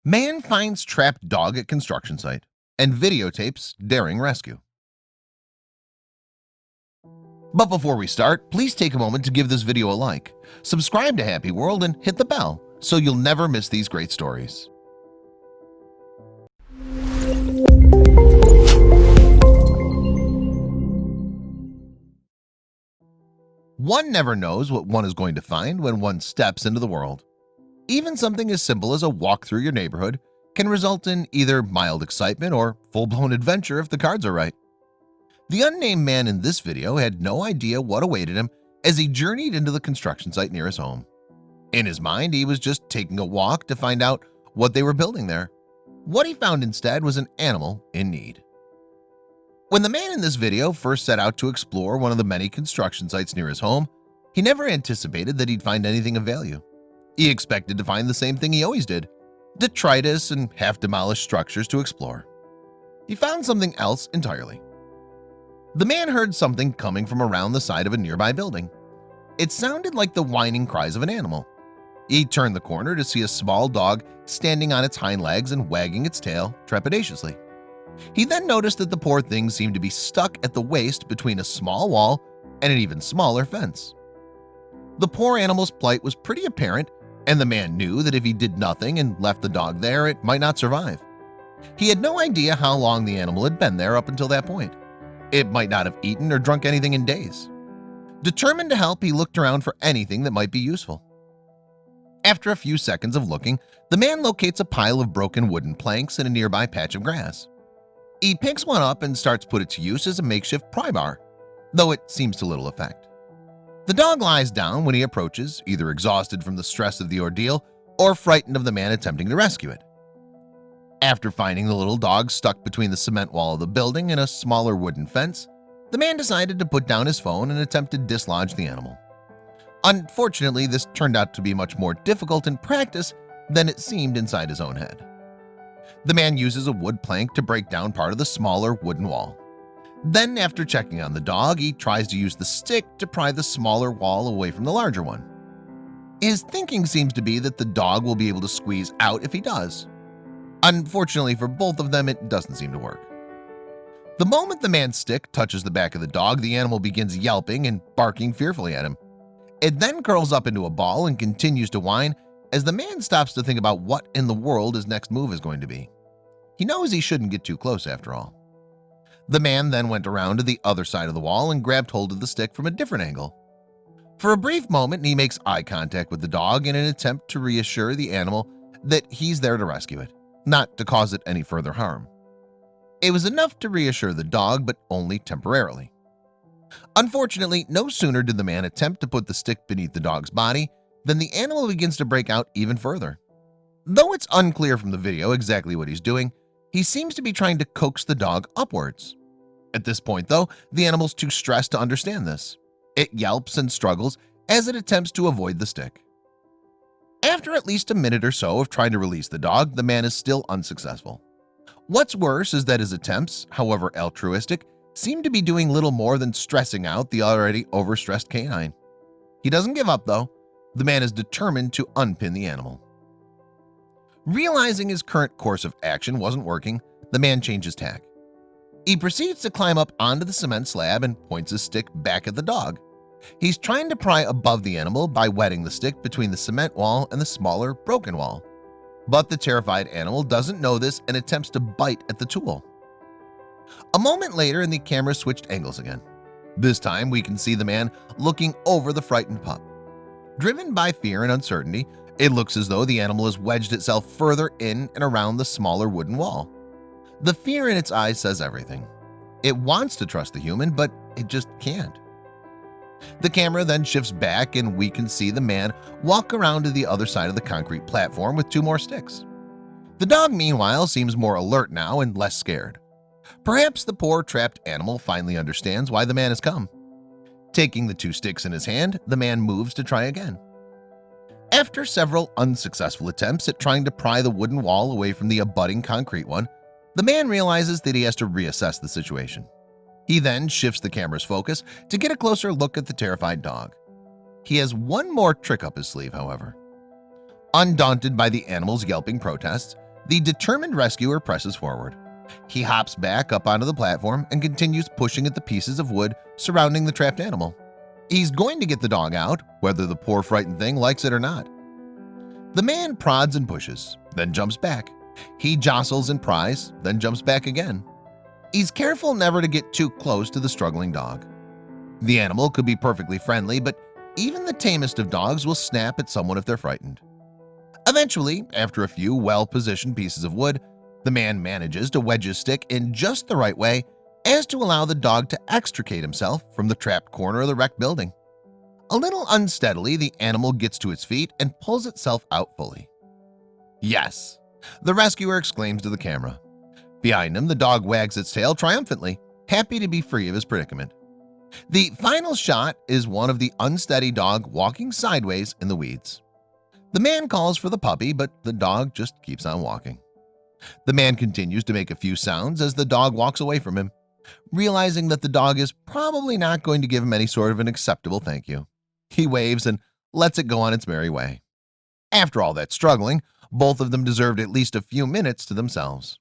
Man finds trapped dog at construction site and videotapes daring rescue. But before we start, please take a moment to give this video a like, subscribe to HappyWorld, and hit the bell so you'll never miss these great stories. One never knows what one is going to find when one steps into the world. Even something as simple as a walk through your neighborhood can result in either mild excitement or full-blown adventure if the cards are right. The unnamed man in this video had no idea what awaited him as he journeyed into the construction site near his home. In his mind, he was just taking a walk to find out what they were building there. What he found instead was an animal in need. When the man in this video first set out to explore one of the many construction sites near his home, he never anticipated that he'd find anything of value. He expected to find the same thing he always did: detritus and half-demolished structures to explore. He found something else entirely. The man heard something coming from around the side of a nearby building. It sounded like the whining cries of an animal. He turned the corner to see a small dog standing on its hind legs and wagging its tail trepidatiously. He then noticed that the poor thing seemed to be stuck at the waist between a small wall and an even smaller fence. The poor animal's plight was pretty apparent, and the man knew that if he did nothing and left the dog there, it might not survive. He had no idea how long the animal had been there up until that point. It might not have eaten or drunk anything in days. Determined to help, he looked around for anything that might be useful. After a few seconds of looking, the man locates a pile of broken wooden planks in a nearby patch of grass. He picks one up and starts to put it to use as a makeshift pry bar, though it seems to little effect. The dog lies down when he approaches, either exhausted from the stress of the ordeal or frightened of the man attempting to rescue it. After finding the little dog stuck between the cement wall of the building and a smaller wooden fence, the man decided to put down his phone and attempt to dislodge the animal. Unfortunately, this turned out to be much more difficult in practice than it seemed inside his own head. The man uses a wood plank to break down part of the smaller wooden wall. Then, after checking on the dog, he tries to use the stick to pry the smaller wall away from the larger one. His thinking seems to be that the dog will be able to squeeze out if he does. Unfortunately for both of them, it doesn't seem to work. The moment the man's stick touches the back of the dog, the animal begins yelping and barking fearfully at him. It then curls up into a ball and continues to whine as the man stops to think about what in the world his next move is going to be. He knows he shouldn't get too close after all. The man then went around to the other side of the wall and grabbed hold of the stick from a different angle. For a brief moment, he makes eye contact with the dog in an attempt to reassure the animal that he's there to rescue it, not to cause it any further harm. It was enough to reassure the dog, but only temporarily. Unfortunately, no sooner did the man attempt to put the stick beneath the dog's body than the animal begins to break out even further. Though it's unclear from the video exactly what he's doing, he seems to be trying to coax the dog upwards. At this point, though, the animal's too stressed to understand this. It yelps and struggles as it attempts to avoid the stick. After at least a minute or so of trying to release the dog, the man is still unsuccessful. What's worse is that his attempts, however altruistic, seem to be doing little more than stressing out the already overstressed canine. He doesn't give up, though. The man is determined to unpin the animal. Realizing his current course of action wasn't working, the man changes tack. He proceeds to climb up onto the cement slab and points his stick back at the dog. He's trying to pry above the animal by wetting the stick between the cement wall and the smaller broken wall. But the terrified animal doesn't know this and attempts to bite at the tool. A moment later, and the camera switched angles again. This time we can see the man looking over the frightened pup. Driven by fear and uncertainty, it looks as though the animal has wedged itself further in and around the smaller wooden wall. The fear in its eyes says everything. It wants to trust the human, but it just can't. The camera then shifts back and we can see the man walk around to the other side of the concrete platform with two more sticks. The dog, meanwhile, seems more alert now and less scared. Perhaps the poor trapped animal finally understands why the man has come. Taking the two sticks in his hand, the man moves to try again. After several unsuccessful attempts at trying to pry the wooden wall away from the abutting concrete one, the man realizes that he has to reassess the situation. He then shifts the camera's focus to get a closer look at the terrified dog. He has one more trick up his sleeve, however. Undaunted by the animal's yelping protests, The determined rescuer presses forward. He hops back up onto the platform and continues pushing at the pieces of wood surrounding the trapped animal. He's going to get the dog out, whether the poor frightened thing likes it or not. The man prods and pushes, then jumps back. He jostles and pries, then jumps back again. He's careful never to get too close to the struggling dog. The animal could be perfectly friendly, but even the tamest of dogs will snap at someone if they're frightened. Eventually, after a few well-positioned pieces of wood, the man manages to wedge his stick in just the right way as to allow the dog to extricate himself from the trapped corner of the wrecked building. A little unsteadily, the animal gets to its feet and pulls itself out fully. Yes, the rescuer exclaims to the camera. Behind him, the dog wags its tail triumphantly, happy to be free of his predicament. The final shot is one of the unsteady dog walking sideways in the weeds. The man calls for the puppy, but the dog just keeps on walking. The man continues to make a few sounds as the dog walks away from him, realizing that the dog is probably not going to give him any sort of an acceptable thank you. He waves and lets it go on its merry way. After all that struggling, both of them deserved at least a few minutes to themselves.